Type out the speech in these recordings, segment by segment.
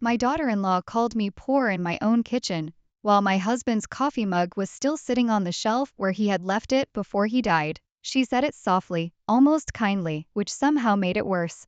My daughter-in-law called me poor in my own kitchen, while my husband's coffee mug was still sitting on the shelf where he had left it before he died. She said it softly, almost kindly, which somehow made it worse.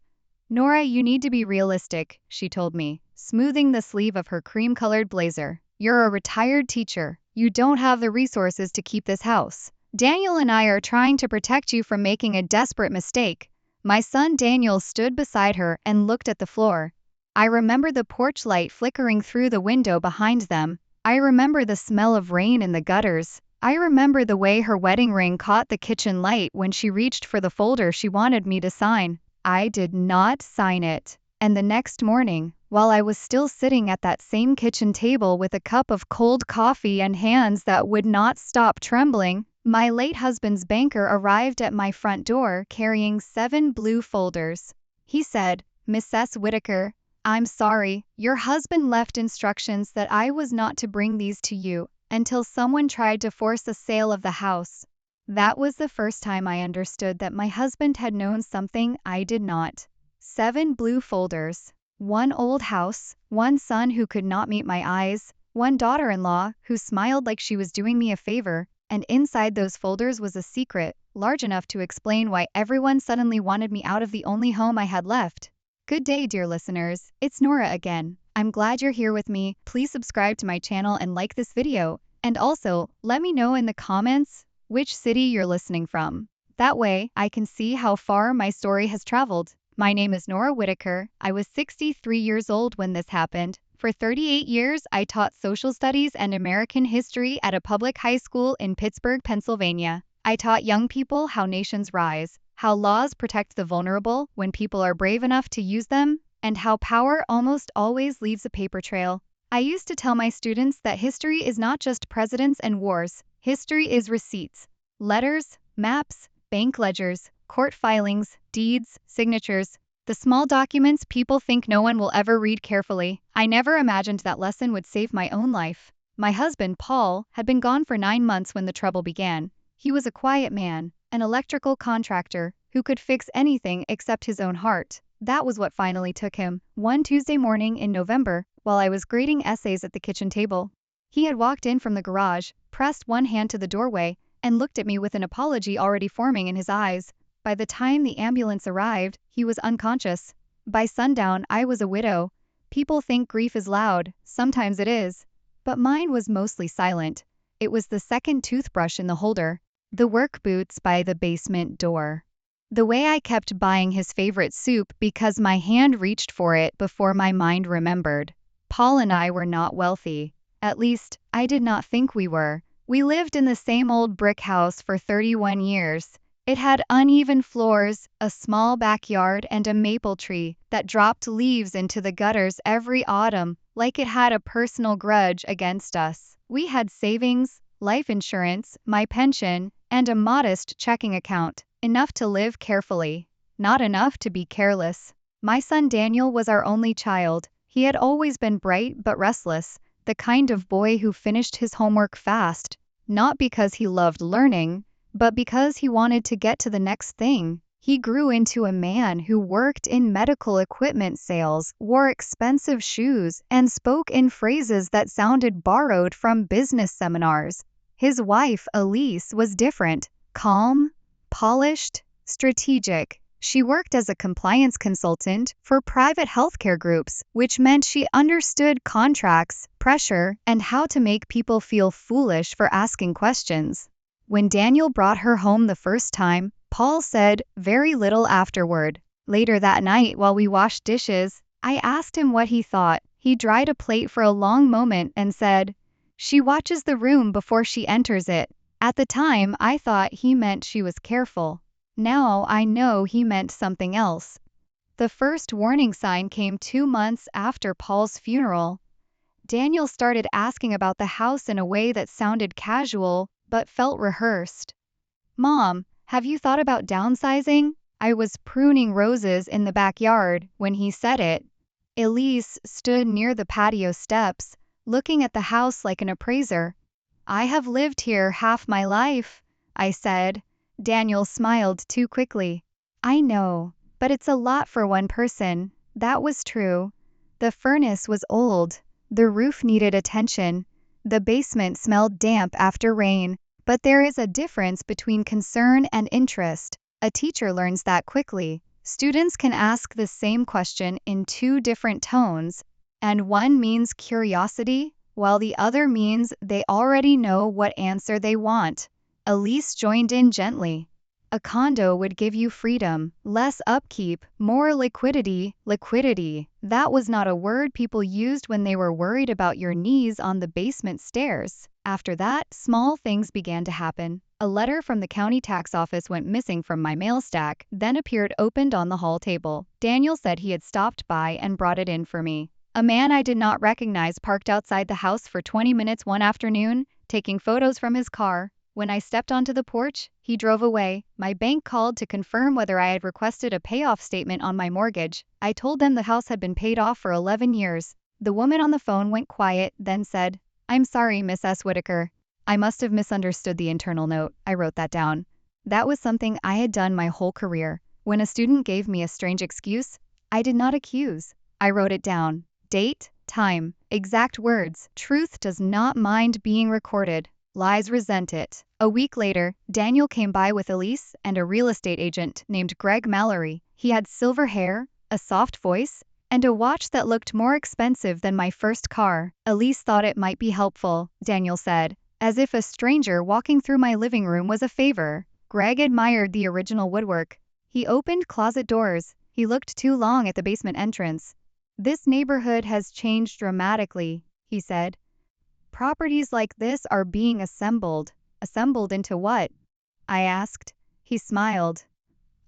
Nora, you need to be realistic, she told me, smoothing the sleeve of her cream-colored blazer. You're a retired teacher. You don't have the resources to keep this house. Daniel and I are trying to protect you from making a desperate mistake. My son Daniel stood beside her and looked at the floor. I remember the porch light flickering through the window behind them. I remember the smell of rain in the gutters. I remember the way her wedding ring caught the kitchen light when she reached for the folder she wanted me to sign. I did not sign it. And the next morning, while I was still sitting at that same kitchen table with a cup of cold coffee and hands that would not stop trembling, my late husband's banker arrived at my front door carrying 7 blue folders. He said, "Mrs. Whitaker, I'm sorry, your husband left instructions that I was not to bring these to you until someone tried to force a sale of the house." That was the first time I understood that my husband had known something I did not. 7 blue folders. 1 old house, 1 son who could not meet my eyes, 1 daughter-in-law who smiled like she was doing me a favor, and inside those folders was a secret, large enough to explain why everyone suddenly wanted me out of the only home I had left. Good day, dear listeners, it's Nora again. I'm glad you're here with me. Please subscribe to my channel and like this video, and also, let me know in the comments which city you're listening from. That way, I can see how far my story has traveled. My name is Nora Whitaker. I was 63 years old when this happened. For 38 years, I taught social studies and American history at a public high school in Pittsburgh, Pennsylvania. I taught young people how nations rise, how laws protect the vulnerable when people are brave enough to use them, and how power almost always leaves a paper trail. I used to tell my students that history is not just presidents and wars. History is receipts, letters, maps, bank ledgers, court filings, deeds, signatures, the small documents people think no one will ever read carefully. I never imagined that lesson would save my own life. My husband, Paul, had been gone for 9 months when the trouble began. He was a quiet man, an electrical contractor, who could fix anything except his own heart. That was what finally took him. One Tuesday morning in November, while I was grading essays at the kitchen table, he had walked in from the garage, pressed one hand to the doorway, and looked at me with an apology already forming in his eyes. By the time the ambulance arrived, he was unconscious. By sundown, I was a widow. People think grief is loud. Sometimes it is. But mine was mostly silent. It was the second toothbrush in the holder, the work boots by the basement door, the way I kept buying his favorite soup because my hand reached for it before my mind remembered. Paul and I were not wealthy. At least, I did not think we were. We lived in the same old brick house for 31 years. It had uneven floors, a small backyard, and a maple tree that dropped leaves into the gutters every autumn, like it had a personal grudge against us. We had savings, life insurance, my pension, and a modest checking account, enough to live carefully, not enough to be careless. My son Daniel was our only child. He had always been bright but restless, the kind of boy who finished his homework fast, not because he loved learning, but because he wanted to get to the next thing. He grew into a man who worked in medical equipment sales, wore expensive shoes, and spoke in phrases that sounded borrowed from business seminars. His wife, Elise, was different, calm, polished, strategic. She worked as a compliance consultant for private healthcare groups, which meant she understood contracts, pressure, and how to make people feel foolish for asking questions. When Daniel brought her home the first time, Paul said very little afterward. Later that night, while we washed dishes, I asked him what he thought. He dried a plate for a long moment and said, "She watches the room before she enters it." At the time, I thought he meant she was careful. Now I know he meant something else. The first warning sign came 2 months after Paul's funeral. Daniel started asking about the house in a way that sounded casual, but felt rehearsed. "Mom, have you thought about downsizing?" I was pruning roses in the backyard when he said it. Elise stood near the patio steps, looking at the house like an appraiser. "I have lived here half my life," I said. Daniel smiled too quickly. "I know, but it's a lot for one person." That was true. The furnace was old. The roof needed attention. The basement smelled damp after rain. But there is a difference between concern and interest. A teacher learns that quickly. Students can ask the same question in two different tones, and one means curiosity, while the other means they already know what answer they want. Elise joined in gently. A condo would give you freedom, less upkeep, more liquidity. Liquidity. That was not a word people used when they were worried about your knees on the basement stairs. After that, small things began to happen. A letter from the county tax office went missing from my mail stack, then appeared opened on the hall table. Daniel said he had stopped by and brought it in for me. A man I did not recognize parked outside the house for 20 minutes one afternoon, taking photos from his car. When I stepped onto the porch, he drove away. My bank called to confirm whether I had requested a payoff statement on my mortgage. I told them the house had been paid off for 11 years. The woman on the phone went quiet, then said, "I'm sorry, Miss S. Whitaker. I must have misunderstood the internal note." I wrote that down. That was something I had done my whole career. When a student gave me a strange excuse, I did not accuse. I wrote it down. Date, time, exact words. Truth does not mind being recorded. Lies resent it. A week later, Daniel came by with Elise and a real estate agent named Greg Mallory. He had silver hair, a soft voice, and a watch that looked more expensive than my first car. Elise thought it might be helpful, Daniel said, as if a stranger walking through my living room was a favor. Greg admired the original woodwork. He opened closet doors. He looked too long at the basement entrance. "This neighborhood has changed dramatically," he said. "Properties like this are being assembled." Assembled into what? I asked. He smiled.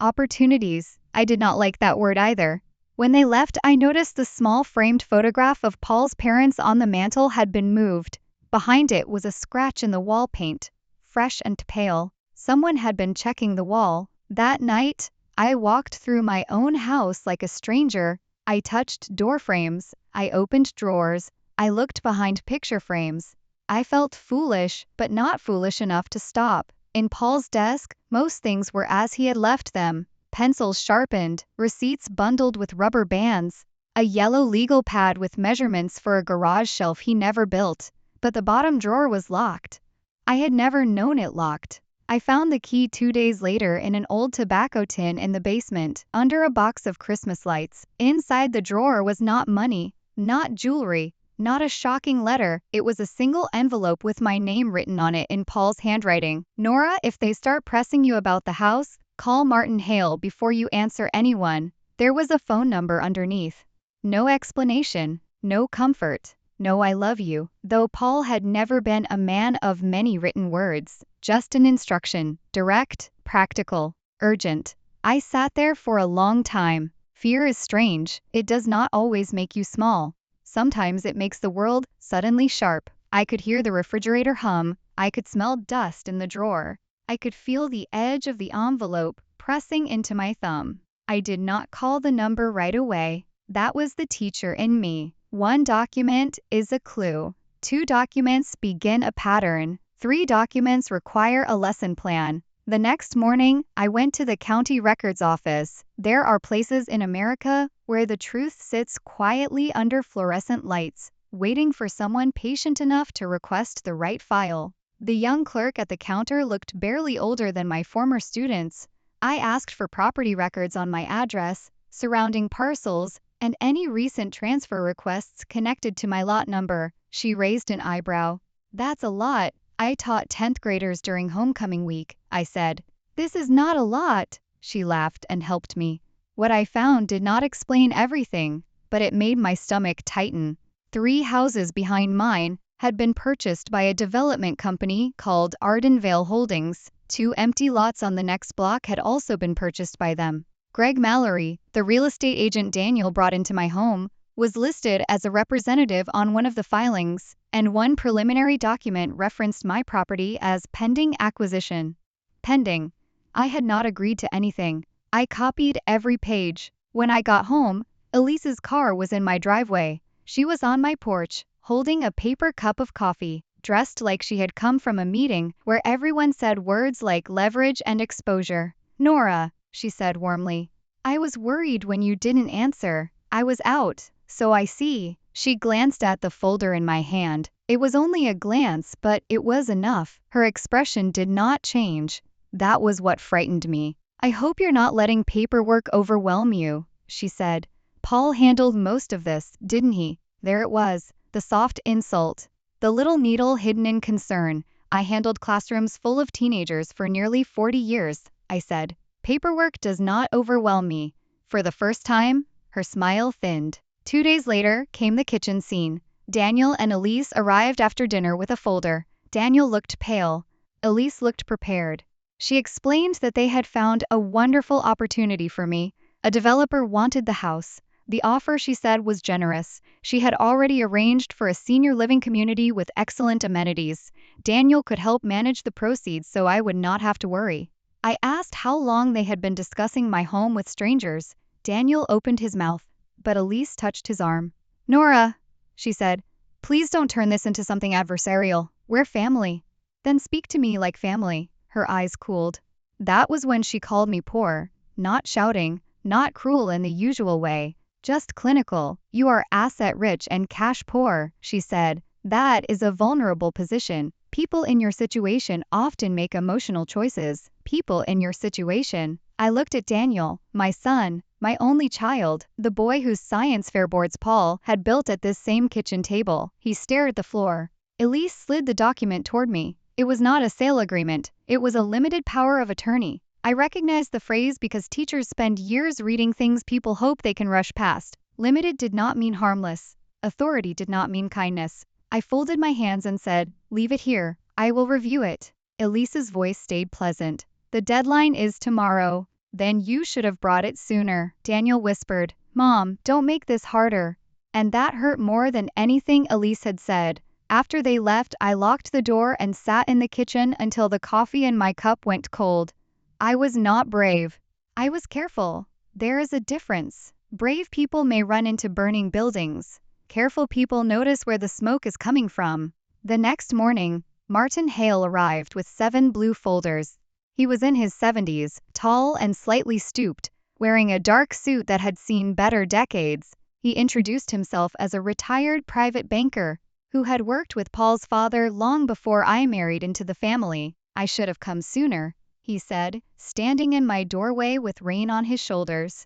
Opportunities. I did not like that word either. When they left, I noticed the small framed photograph of Paul's parents on the mantel had been moved. Behind it was a scratch in the wall paint, fresh and pale. Someone had been checking the wall. That night, I walked through my own house like a stranger. I touched door frames. I opened drawers. I looked behind picture frames. I felt foolish, but not foolish enough to stop. In Paul's desk, most things were as he had left them. Pencils sharpened, receipts bundled with rubber bands, a yellow legal pad with measurements for a garage shelf he never built. But the bottom drawer was locked. I had never known it locked. I found the key 2 days later in an old tobacco tin in the basement, under a box of Christmas lights. Inside the drawer was not money, not jewelry, not a shocking letter. It was a single envelope with my name written on it in Paul's handwriting. "Nora, if they start pressing you about the house, call Martin Hale before you answer anyone." There was a phone number underneath. No explanation, no comfort, no "I love you," though Paul had never been a man of many written words. Just an instruction, direct, practical, urgent. I sat there for a long time. Fear is strange. It does not always make you small. Sometimes it makes the world suddenly sharp. I could hear the refrigerator hum. I could smell dust in the drawer. I could feel the edge of the envelope pressing into my thumb. I did not call the number right away. That was the teacher in me. 1 document is a clue. 2 documents begin a pattern. 3 documents require a lesson plan. The next morning, I went to the county records office. There are places in America where the truth sits quietly under fluorescent lights, waiting for someone patient enough to request the right file. The young clerk at the counter looked barely older than my former students. I asked for property records on my address, surrounding parcels, and any recent transfer requests connected to my lot number. She raised an eyebrow. "That's a lot. I taught 10th graders during homecoming week," I said. "This is not a lot." She laughed and helped me. What I found did not explain everything, but it made my stomach tighten. 3 houses behind mine had been purchased by a development company called Ardenvale Holdings. 2 empty lots on the next block had also been purchased by them. Greg Mallory, the real estate agent Daniel brought into my home, was listed as a representative on one of the filings, and one preliminary document referenced my property as pending acquisition. Pending. I had not agreed to anything. I copied every page. When I got home, Elise's car was in my driveway. She was on my porch, holding a paper cup of coffee, dressed like she had come from a meeting where everyone said words like leverage and exposure. "Nora," she said warmly, "I was worried when you didn't answer. I was out, So I see. She glanced at the folder in my hand. It was only a glance, but it was enough. Her expression did not change. That was what frightened me. I hope you're not letting paperwork overwhelm you, she said. Paul handled most of this, didn't he? There it was, the soft insult. The little needle hidden in concern. I handled classrooms full of teenagers for nearly 40 years, I said. Paperwork does not overwhelm me. For the first time, her smile thinned. 2 days later came the kitchen scene. Daniel and Elise arrived after dinner with a folder. Daniel looked pale. Elise looked prepared. She explained that they had found a wonderful opportunity for me. A developer wanted the house. The offer, she said, was generous. She had already arranged for a senior living community with excellent amenities. Daniel could help manage the proceeds so I would not have to worry. I asked how long they had been discussing my home with strangers. Daniel opened his mouth, but Elise touched his arm. Nora, she said, please don't turn this into something adversarial. We're family. Then speak to me like family. Her eyes cooled. That was when she called me poor, not shouting, not cruel in the usual way. Just clinical. You are asset rich and cash poor, she said. That is a vulnerable position. People in your situation often make emotional choices. People in your situation. I looked at Daniel, my son, my only child, the boy whose science fair boards Paul had built at this same kitchen table. He stared at the floor. Elise slid the document toward me. It was not a sale agreement. It was a limited power of attorney. I recognized the phrase because teachers spend years reading things people hope they can rush past. Limited did not mean harmless. Authority did not mean kindness. I folded my hands and said, leave it here. I will review it. Elise's voice stayed pleasant. The deadline is tomorrow. Then you should have brought it sooner, Daniel whispered. Mom, don't make this harder. And that hurt more than anything Elise had said. After they left, I locked the door and sat in the kitchen until the coffee in my cup went cold. I was not brave. I was careful. There is a difference. Brave people may run into burning buildings. Careful people notice where the smoke is coming from. The next morning, Martin Hale arrived with 7 blue folders. He was in his 70s, tall and slightly stooped, wearing a dark suit that had seen better decades. He introduced himself as a retired private banker who had worked with Paul's father long before I married into the family. I should have come sooner, he said, standing in my doorway with rain on his shoulders.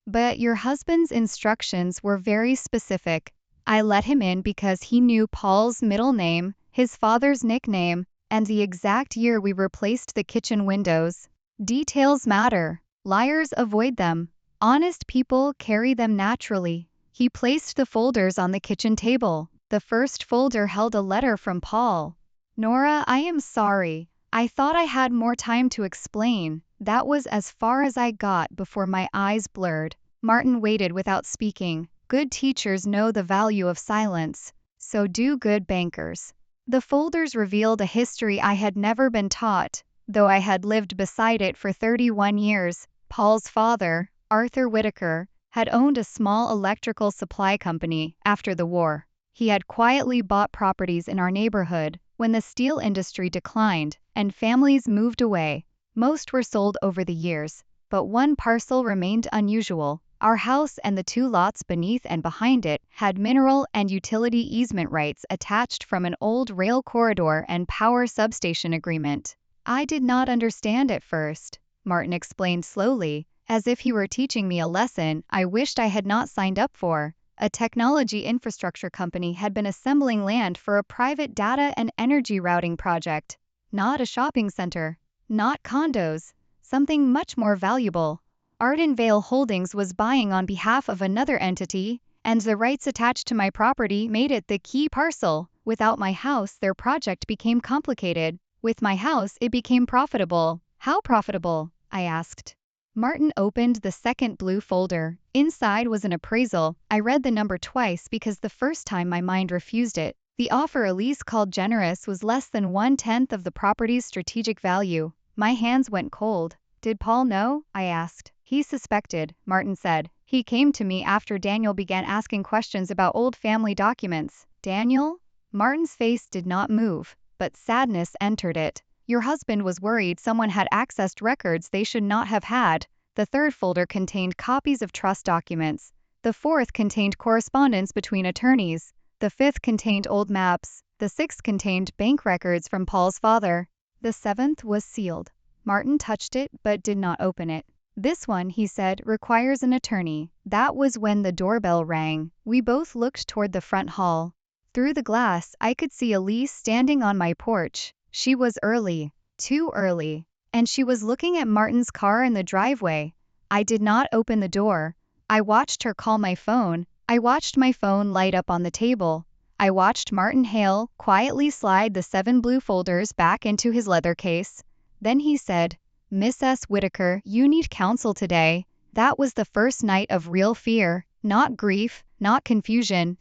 But your husband's instructions were very specific. I let him in because he knew Paul's middle name, his father's nickname, and the exact year we replaced the kitchen windows. Details matter. Liars avoid them. Honest people carry them naturally. He placed the folders on the kitchen table. The first folder held a letter from Paul. Nora, I am sorry. I thought I had more time to explain. That was as far as I got before my eyes blurred. Martin waited without speaking. Good teachers know the value of silence. So do good bankers. The folders revealed a history I had never been taught, though I had lived beside it for 31 years. Paul's father, Arthur Whitaker, had owned a small electrical supply company after the war. He had quietly bought properties in our neighborhood when the steel industry declined and families moved away. Most were sold over the years, but one parcel remained unusual. Our house and the 2 lots beneath and behind it had mineral and utility easement rights attached from an old rail corridor and power substation agreement. I did not understand at first, Martin explained slowly, as if he were teaching me a lesson I wished I had not signed up for. A technology infrastructure company had been assembling land for a private data and energy routing project. Not a shopping center. Not condos. Something much more valuable. Arden Vale Holdings was buying on behalf of another entity, and the rights attached to my property made it the key parcel. Without my house, their project became complicated. With my house, it became profitable. How profitable? I asked. Martin opened the second blue folder. Inside was an appraisal. I read the number twice because the first time my mind refused it. The offer Elise called generous was less than 1/10 of the property's strategic value. My hands went cold. Did Paul know? I asked. He suspected, Martin said. He came to me after Daniel began asking questions about old family documents. Daniel? Martin's face did not move, but sadness entered it. Your husband was worried someone had accessed records they should not have had. The third folder contained copies of trust documents. The fourth contained correspondence between attorneys. The fifth contained old maps. The sixth contained bank records from Paul's father. The seventh was sealed. Martin touched it but did not open it. This one, he said, requires an attorney. That was when the doorbell rang. We both looked toward the front hall. Through the glass, I could see Elise standing on my porch. She was early. Too early. And she was looking at Martin's car in the driveway. I did not open the door. I watched her call my phone. I watched my phone light up on the table. I watched Martin Hale quietly slide the 7 blue folders back into his leather case. Then he said, "Miss S. Whitaker, you need counsel today." That was the first night of real fear, not grief, not confusion.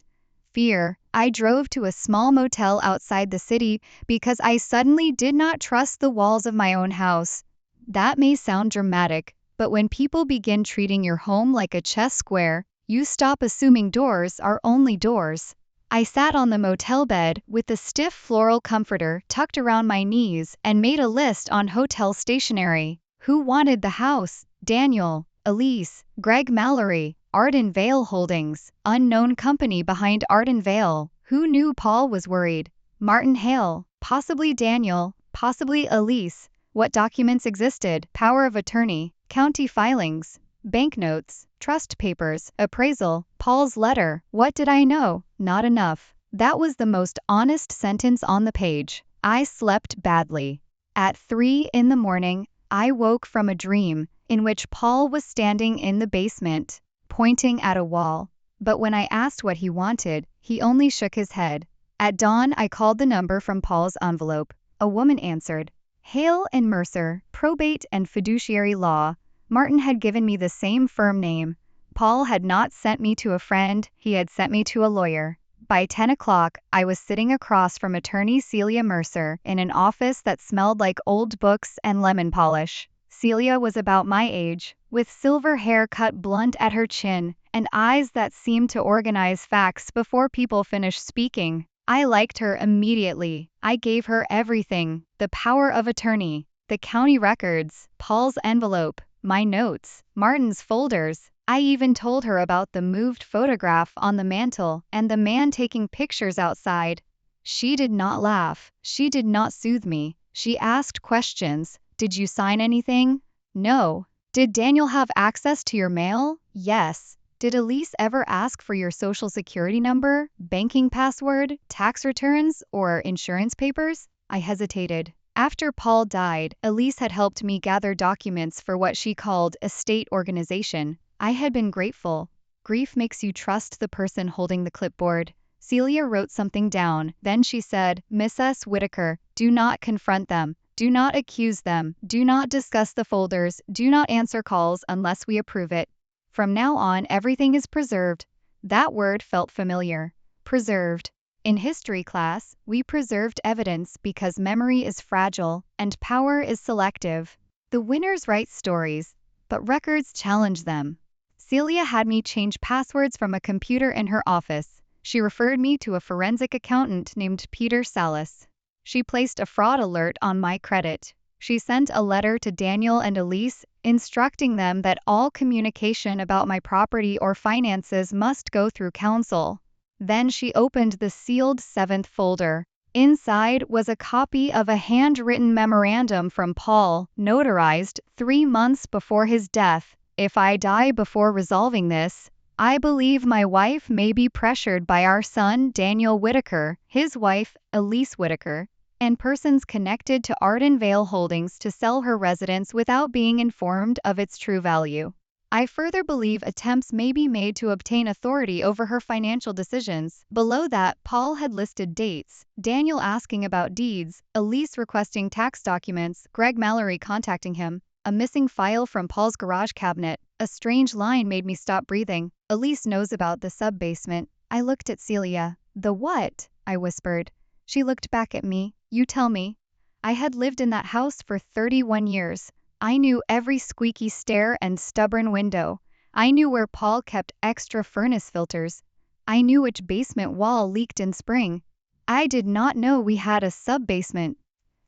Fear. I drove to a small motel outside the city because I suddenly did not trust the walls of my own house. That may sound dramatic, but when people begin treating your home like a chess square, you stop assuming doors are only doors. I sat on the motel bed with the stiff floral comforter tucked around my knees and made a list on hotel stationery. Who wanted the house? Daniel, Elise, Greg Mallory, Arden Vale Holdings, unknown company behind Arden Vale. Who knew Paul was worried? Martin Hale, possibly Daniel, possibly Elise. What documents existed? Power of attorney, county filings, banknotes, trust papers, appraisal, Paul's letter. What did I know? Not enough. That was the most honest sentence on the page. I slept badly. At 3 in the morning, I woke from a dream in which Paul was standing in the basement, pointing at a wall. But when I asked what he wanted, he only shook his head. At dawn, I called the number from Paul's envelope. A woman answered. Hale and Mercer, probate and fiduciary law. Martin had given me the same firm name. Paul had not sent me to a friend, he had sent me to a lawyer. By 10 o'clock, I was sitting across from attorney Celia Mercer in an office that smelled like old books and lemon polish. Celia was about my age, with silver hair cut blunt at her chin, and eyes that seemed to organize facts before people finished speaking. I liked her immediately. I gave her everything: the power of attorney, the county records, Paul's envelope, my notes, Martin's folders. I even told her about the moved photograph on the mantel and the man taking pictures outside. She did not laugh. She did not soothe me. She asked questions. Did you sign anything? No. Did Daniel have access to your mail? Yes. Did Elise ever ask for your social security number, banking password, tax returns, or insurance papers? I hesitated. After Paul died, Elise had helped me gather documents for what she called a state organization. I had been grateful. Grief makes you trust the person holding the clipboard. Celia wrote something down, then she said, Miss S. Whitaker, do not confront them. Do not accuse them. Do not discuss the folders. Do not answer calls unless we approve it. From now on, everything is preserved. That word felt familiar. Preserved. In history class, we preserved evidence because memory is fragile and power is selective. The winners write stories, but records challenge them. Celia had me change passwords from a computer in her office. She referred me to a forensic accountant named Peter Salas. She placed a fraud alert on my credit. She sent a letter to Daniel and Elise, instructing them that all communication about my property or finances must go through counsel. Then she opened the sealed 7th folder. Inside was a copy of a handwritten memorandum from Paul, notarized 3 months before his death. If I die before resolving this, I believe my wife may be pressured by our son Daniel Whitaker, his wife Elise Whitaker, and persons connected to Arden Vale Holdings to sell her residence without being informed of its true value. I further believe attempts may be made to obtain authority over her financial decisions. Below that, Paul had listed dates, Daniel asking about deeds, Elise requesting tax documents, Greg Mallory contacting him, a missing file from Paul's garage cabinet. A strange line made me stop breathing. Elise knows about the sub-basement. I looked at Celia. The what? I whispered. She looked back at me. You tell me. I had lived in that house for 31 years. I knew every squeaky stair and stubborn window. I knew where Paul kept extra furnace filters. I knew which basement wall leaked in spring. I did not know we had a sub-basement.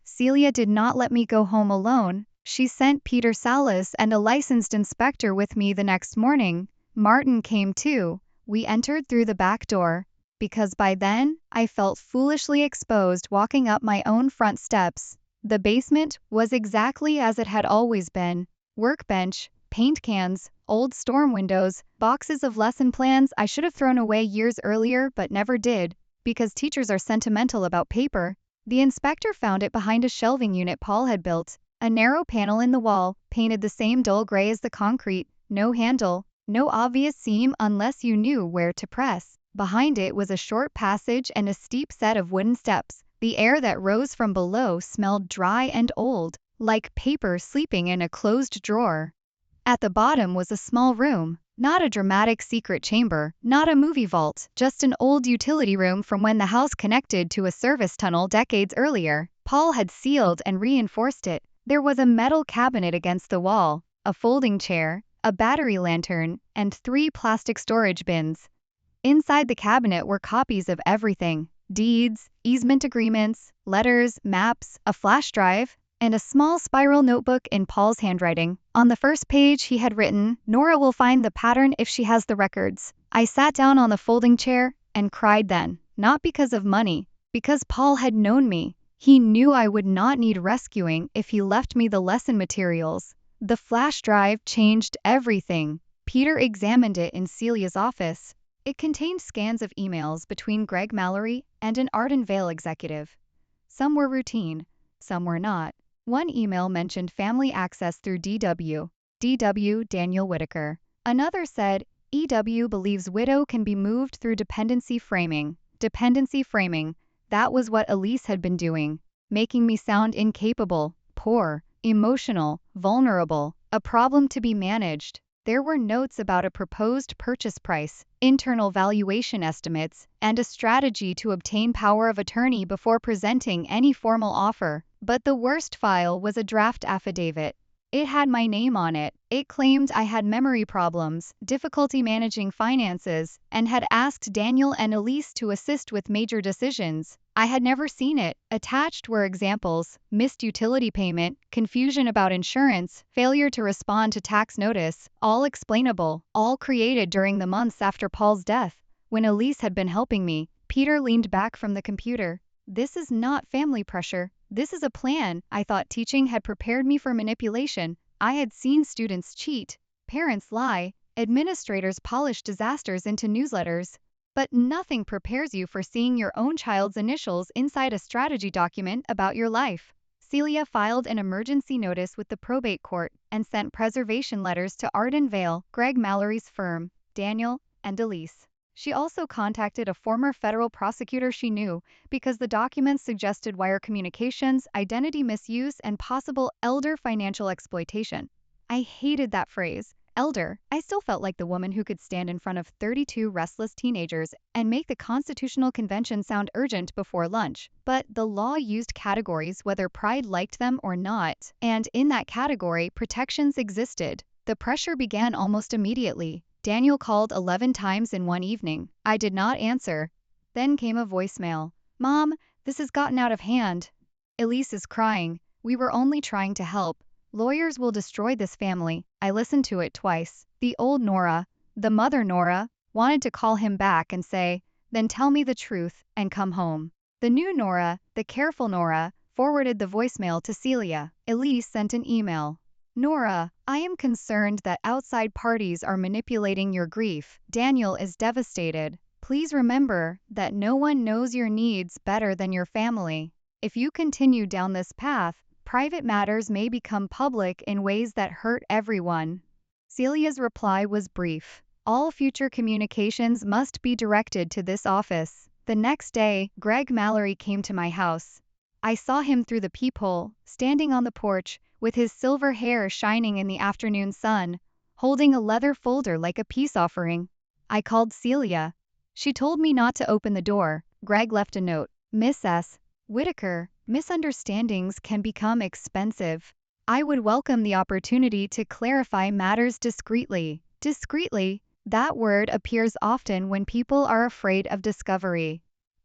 Celia did not let me go home alone. She sent Peter Salas and a licensed inspector with me the next morning. Martin came too. We entered through the back door, because by then, I felt foolishly exposed walking up my own front steps. The basement was exactly as it had always been. Workbench, paint cans, old storm windows, boxes of lesson plans I should have thrown away years earlier but never did, because teachers are sentimental about paper. The inspector found it behind a shelving unit Paul had built, a narrow panel in the wall, painted the same dull gray as the concrete, no handle, no obvious seam unless you knew where to press. Behind it was a short passage and a steep set of wooden steps. The air that rose from below smelled dry and old, like paper sleeping in a closed drawer. At the bottom was a small room, not a dramatic secret chamber, not a movie vault, just an old utility room from when the house connected to a service tunnel decades earlier. Paul had sealed and reinforced it. There was a metal cabinet against the wall, a folding chair, a battery lantern, and 3 plastic storage bins. Inside the cabinet were copies of everything: deeds, easement agreements, letters, maps, a flash drive, and a small spiral notebook in Paul's handwriting. On the first page he had written, "Nora will find the pattern if she has the records." I sat down on the folding chair and cried then, not because of money, because Paul had known me. He knew I would not need rescuing if he left me the lesson materials. The flash drive changed everything. Peter examined it in Celia's office. It contained scans of emails between Greg Mallory and an Arden Vale executive. Some were routine, some were not. One email mentioned family access through DW, Daniel Whitaker. Another said, EW believes widow can be moved through dependency framing. Dependency framing, that was what Elise had been doing, making me sound incapable, poor, emotional, vulnerable, a problem to be managed. There were notes about a proposed purchase price, internal valuation estimates, and a strategy to obtain power of attorney before presenting any formal offer. But the worst file was a draft affidavit. It had my name on it. It claimed I had memory problems, difficulty managing finances, and had asked Daniel and Elise to assist with major decisions. I had never seen it. Attached were examples: missed utility payment, confusion about insurance, failure to respond to tax notice, all explainable, all created during the months after Paul's death, when Elise had been helping me. Peter leaned back from the computer. This is not family pressure. This is a plan. I thought teaching had prepared me for manipulation. I had seen students cheat, parents lie, administrators polish disasters into newsletters. But nothing prepares you for seeing your own child's initials inside a strategy document about your life. Celia filed an emergency notice with the probate court and sent preservation letters to Arden Vale, Greg Mallory's firm, Daniel, and Elise. She also contacted a former federal prosecutor she knew because the documents suggested wire communications, identity misuse, and possible elder financial exploitation. I hated that phrase, elder. I still felt like the woman who could stand in front of 32 restless teenagers and make the Constitutional Convention sound urgent before lunch. But the law used categories whether Pride liked them or not, and in that category, protections existed. The pressure began almost immediately. Daniel called 11 times in one evening. I did not answer. Then came a voicemail. Mom, this has gotten out of hand. Elise is crying. We were only trying to help. Lawyers will destroy this family. I listened to it twice. The old Nora, the mother Nora, wanted to call him back and say, then tell me the truth and come home. The new Nora, the careful Nora, forwarded the voicemail to Celia. Elise sent an email. Nora, I am concerned that outside parties are manipulating your grief. Daniel is devastated. Please remember that no one knows your needs better than your family. If you continue down this path, private matters may become public in ways that hurt everyone. Celia's reply was brief. All future communications must be directed to this office. The next day, Greg Mallory came to my house. I saw him through the peephole, standing on the porch, with his silver hair shining in the afternoon sun, holding a leather folder like a peace offering. I called Celia. She told me not to open the door. Greg left a note. Miss S. Whitaker, misunderstandings can become expensive. I would welcome the opportunity to clarify matters discreetly. Discreetly, that word appears often when people are afraid of discovery.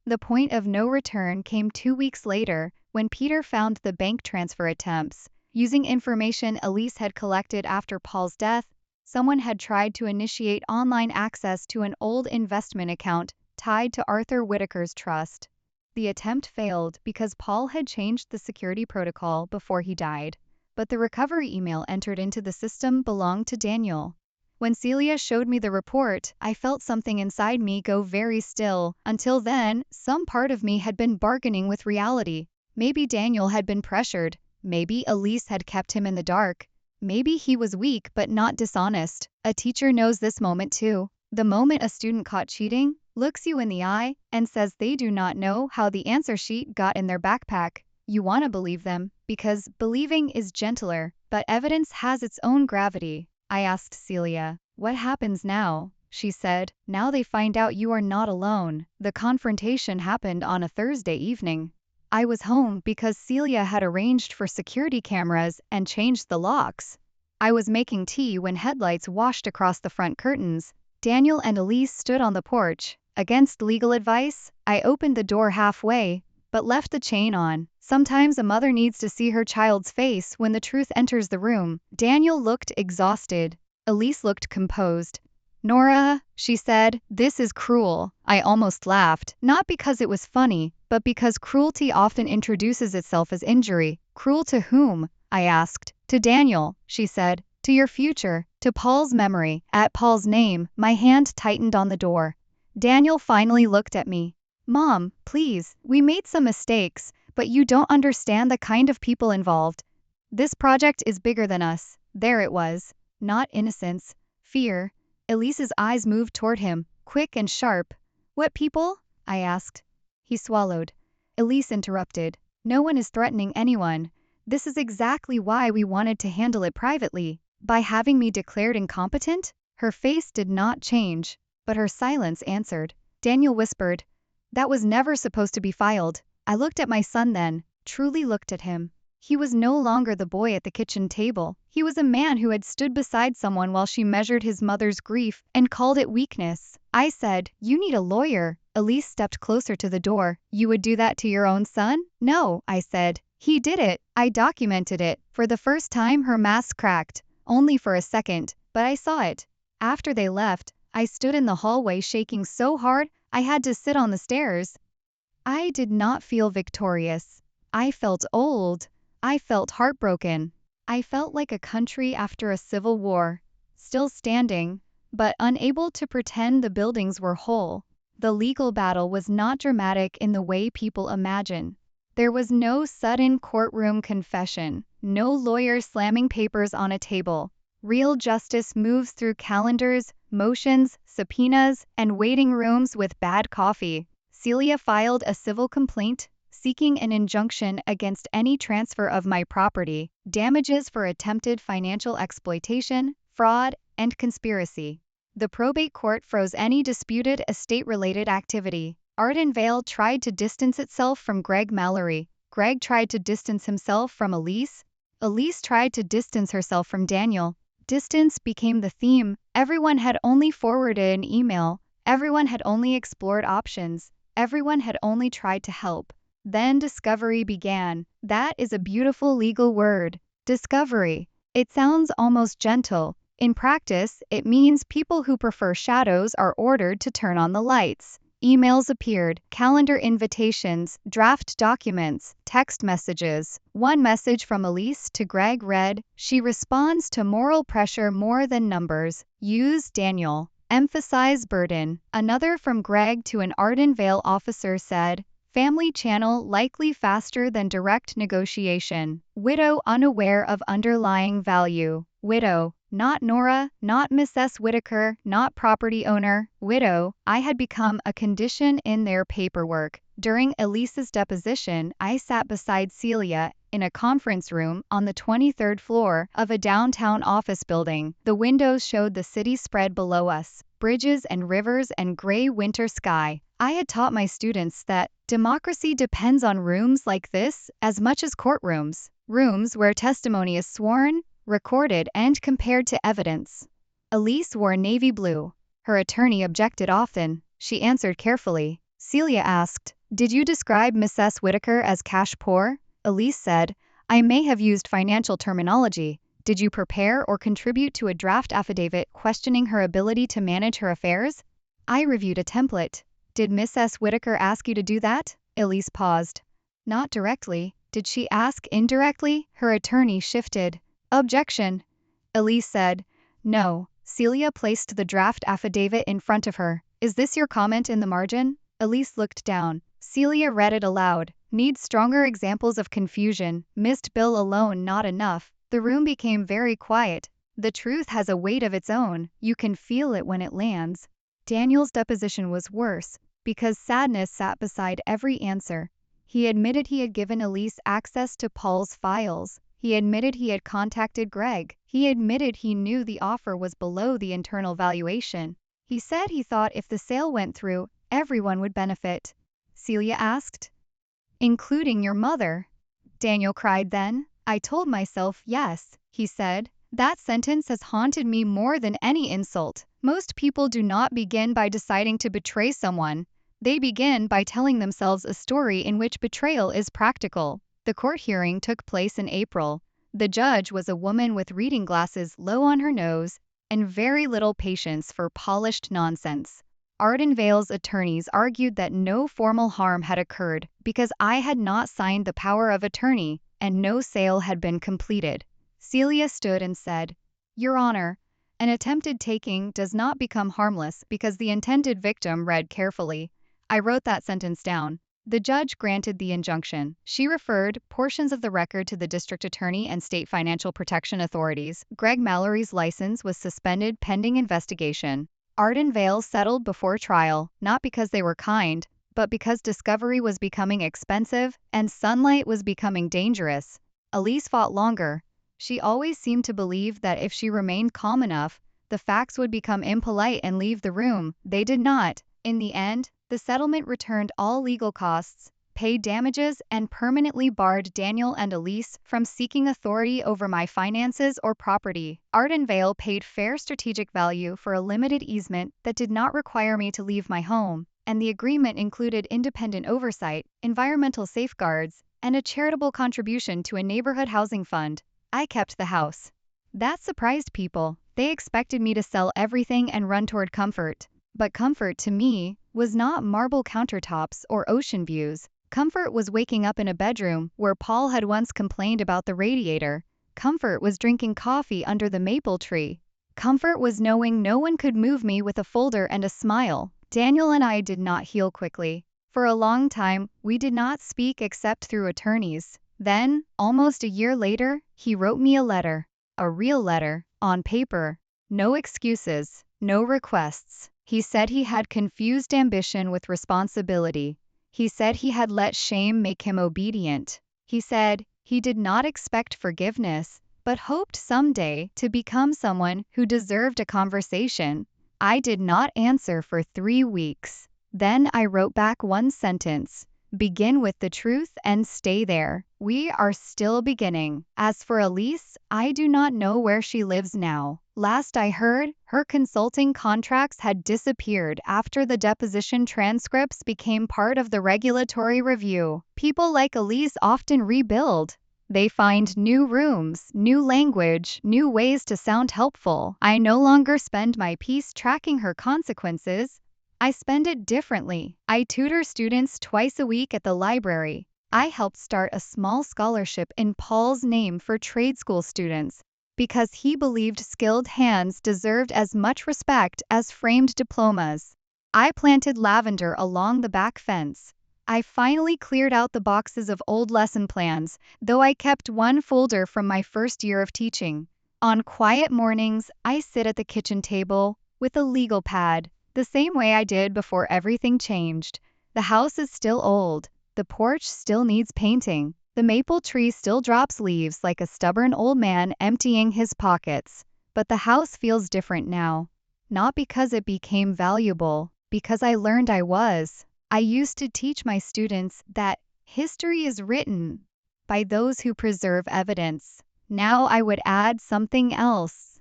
The point of no return came 2 weeks later, when Peter found the bank transfer attempts. Using information Elise had collected after Paul's death, Someone had tried to initiate online access to an old investment account tied to Arthur Whitaker's trust. The attempt failed because Paul had changed the security protocol before he died, but the recovery email entered into the system belonged to Daniel. When Celia showed me the report, I felt something inside me go very still. Until then, some part of me had been bargaining with reality. Maybe Daniel had been pressured. Maybe Elise had kept him in the dark. Maybe he was weak but not dishonest. A teacher knows this moment too. The moment a student caught cheating looks you in the eye and says they do not know how the answer sheet got in their backpack. You want to believe them, because believing is gentler, but evidence has its own gravity. I asked Celia, "What happens now?" She said, "Now they find out you are not alone." The confrontation happened on a Thursday evening. I was home because Celia had arranged for security cameras and changed the locks. I was making tea when headlights washed across the front curtains. Daniel and Elise stood on the porch. Against legal advice, I opened the door halfway, but left the chain on. Sometimes a mother needs to see her child's face when the truth enters the room. Daniel looked exhausted. Elise looked composed. "Nora," she said, "this is cruel." I almost laughed, not because it was funny, but because cruelty often introduces itself as injury. "Cruel to whom?" I asked. "To Daniel," she said. "To your future, to Paul's memory." At Paul's name, my hand tightened on the door. Daniel finally looked at me. "Mom, please, we made some mistakes, but you don't understand the kind of people involved. This project is bigger than us." There it was. Not innocence. Fear. Elise's eyes moved toward him, quick and sharp. "What people?" I asked. He swallowed. Elise interrupted. "No one is threatening anyone. This is exactly why we wanted to handle it privately." By having me declared incompetent? Her face did not change, but her silence answered. Daniel whispered, "That was never supposed to be filed." I looked at my son then, truly looked at him. He was no longer the boy at the kitchen table. He was a man who had stood beside someone while she measured his mother's grief and called it weakness. I said, "You need a lawyer." Elise stepped closer to the door. "You would do that to your own son?" "No," I said. "He did it. I documented it." For the first time her mask cracked. Only for a second, but I saw it. After they left, I stood in the hallway shaking so hard I had to sit on the stairs. I did not feel victorious. I felt old. I felt heartbroken. I felt like a country after a civil war, still standing, but unable to pretend the buildings were whole. The legal battle was not dramatic in the way people imagine. There was no sudden courtroom confession, no lawyer slamming papers on a table. Real justice moves through calendars, motions, subpoenas, and waiting rooms with bad coffee. Celia filed a civil complaint, seeking an injunction against any transfer of my property, damages for attempted financial exploitation, fraud, and conspiracy. The probate court froze any disputed estate-related activity. Arden Vale tried to distance itself from Greg Mallory. Greg tried to distance himself from Elise. Elise tried to distance herself from Daniel. Distance became the theme. Everyone had only forwarded an email. Everyone had only explored options. Everyone had only tried to help. Then discovery began. That is a beautiful legal word. Discovery. It sounds almost gentle. In practice, it means people who prefer shadows are ordered to turn on the lights. Emails appeared, calendar invitations, draft documents, text messages. One message from Elise to Greg read, "She responds to moral pressure more than numbers. Use Daniel. Emphasize burden." Another from Greg to an Arden Vale officer said, "Family channel likely faster than direct negotiation. Widow unaware of underlying value." Widow. Not Nora, not Mrs. Whitaker, not property owner, widow. I had become a condition in their paperwork. During Elise's deposition, I sat beside Celia in a conference room on the 23rd floor of a downtown office building. The windows showed the city spread below us, bridges and rivers and gray winter sky. I had taught my students that democracy depends on rooms like this as much as courtrooms, rooms where testimony is sworn, recorded, and compared to evidence. Elise wore navy blue. Her attorney objected often. She answered carefully. Celia asked, "Did you describe Mrs. Whitaker as cash poor?" Elise said, "I may have used financial terminology. Did you prepare or contribute to a draft affidavit questioning her ability to manage her affairs? I reviewed a template. Did Miss S. Whitaker ask you to do that? Elise paused. Not directly. Did she ask indirectly? Her attorney shifted. Objection. Elise said. No. Celia placed the draft affidavit in front of her. Is this your comment in the margin? Elise looked down. Celia read it aloud. Needs stronger examples of confusion. Missed bill alone not enough. The room became very quiet. The truth has a weight of its own. You can feel it when it lands. Daniel's deposition was worse, because sadness sat beside every answer. He admitted he had given Elise access to Paul's files. He admitted he had contacted Greg. He admitted he knew the offer was below the internal valuation. He said he thought if the sale went through, everyone would benefit. Celia asked. Including your mother? Daniel cried then. I told myself yes, he said. That sentence has haunted me more than any insult. Most people do not begin by deciding to betray someone. They begin by telling themselves a story in which betrayal is practical. The court hearing took place in April. The judge was a woman with reading glasses low on her nose and very little patience for polished nonsense. Ardenvale's attorneys argued that no formal harm had occurred because I had not signed the power of attorney and no sale had been completed. Celia stood and said, Your Honor, an attempted taking does not become harmless because the intended victim read carefully. I wrote that sentence down. The judge granted the injunction. She referred portions of the record to the district attorney and state financial protection authorities. Greg Mallory's license was suspended pending investigation. Ardenvale settled before trial, not because they were kind, but because discovery was becoming expensive and sunlight was becoming dangerous. Elise fought longer. She always seemed to believe that if she remained calm enough, the facts would become impolite and leave the room. They did not. In the end, the settlement returned all legal costs, paid damages, and permanently barred Daniel and Elise from seeking authority over my finances or property. Ardenvale paid fair strategic value for a limited easement that did not require me to leave my home, and the agreement included independent oversight, environmental safeguards, and a charitable contribution to a neighborhood housing fund. I kept the house. That surprised people. They expected me to sell everything and run toward comfort. But comfort to me was not marble countertops or ocean views. Comfort was waking up in a bedroom where Paul had once complained about the radiator. Comfort was drinking coffee under the maple tree. Comfort was knowing no one could move me with a folder and a smile. Daniel and I did not heal quickly. For a long time, we did not speak except through attorneys. Then, almost a year later, he wrote me a letter. A real letter, on paper. No excuses, no requests. He said he had confused ambition with responsibility. He said he had let shame make him obedient. He said he did not expect forgiveness, but hoped someday to become someone who deserved a conversation. I did not answer for 3 weeks. Then I wrote back one sentence. Begin with the truth and stay there. We are still beginning. As for Elise, I do not know where she lives now. Last I heard, her consulting contracts had disappeared after the deposition transcripts became part of the regulatory review. People like Elise often rebuild. They find new rooms, new language, new ways to sound helpful. I no longer spend my peace tracking her consequences. I spend it differently. I tutor students twice a week at the library. I helped start a small scholarship in Paul's name for trade school students, because he believed skilled hands deserved as much respect as framed diplomas. I planted lavender along the back fence. I finally cleared out the boxes of old lesson plans, though I kept one folder from my first year of teaching. On quiet mornings, I sit at the kitchen table with a legal pad, the same way I did before everything changed. The house is still old. The porch still needs painting. The maple tree still drops leaves like a stubborn old man emptying his pockets. But the house feels different now. Not because it became valuable, because I learned I was. I used to teach my students that history is written by those who preserve evidence. Now I would add something else.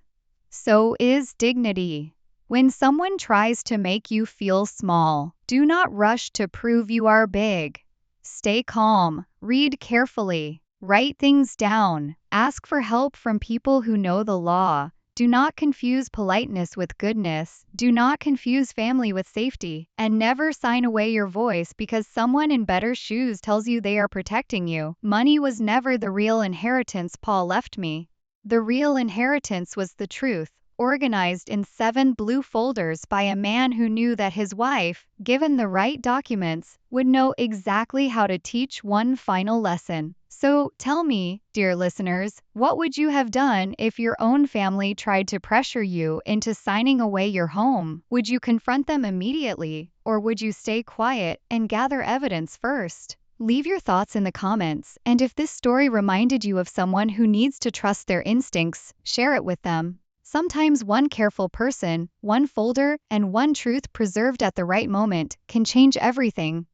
So is dignity. When someone tries to make you feel small, do not rush to prove you are big. Stay calm, read carefully, Write things down. Ask for help from people who know the law. Do not confuse politeness with goodness. Do not confuse family with safety. And never sign away your voice because someone in better shoes tells you they are protecting you. Money was never the real inheritance Paul left me. The real inheritance was the truth, organized in 7 blue folders by a man who knew that his wife, given the right documents, would know exactly how to teach one final lesson. So, tell me, dear listeners, what would you have done if your own family tried to pressure you into signing away your home? Would you confront them immediately, or would you stay quiet and gather evidence first? Leave your thoughts in the comments, and if this story reminded you of someone who needs to trust their instincts, share it with them. Sometimes one careful person, one folder, and one truth preserved at the right moment can change everything.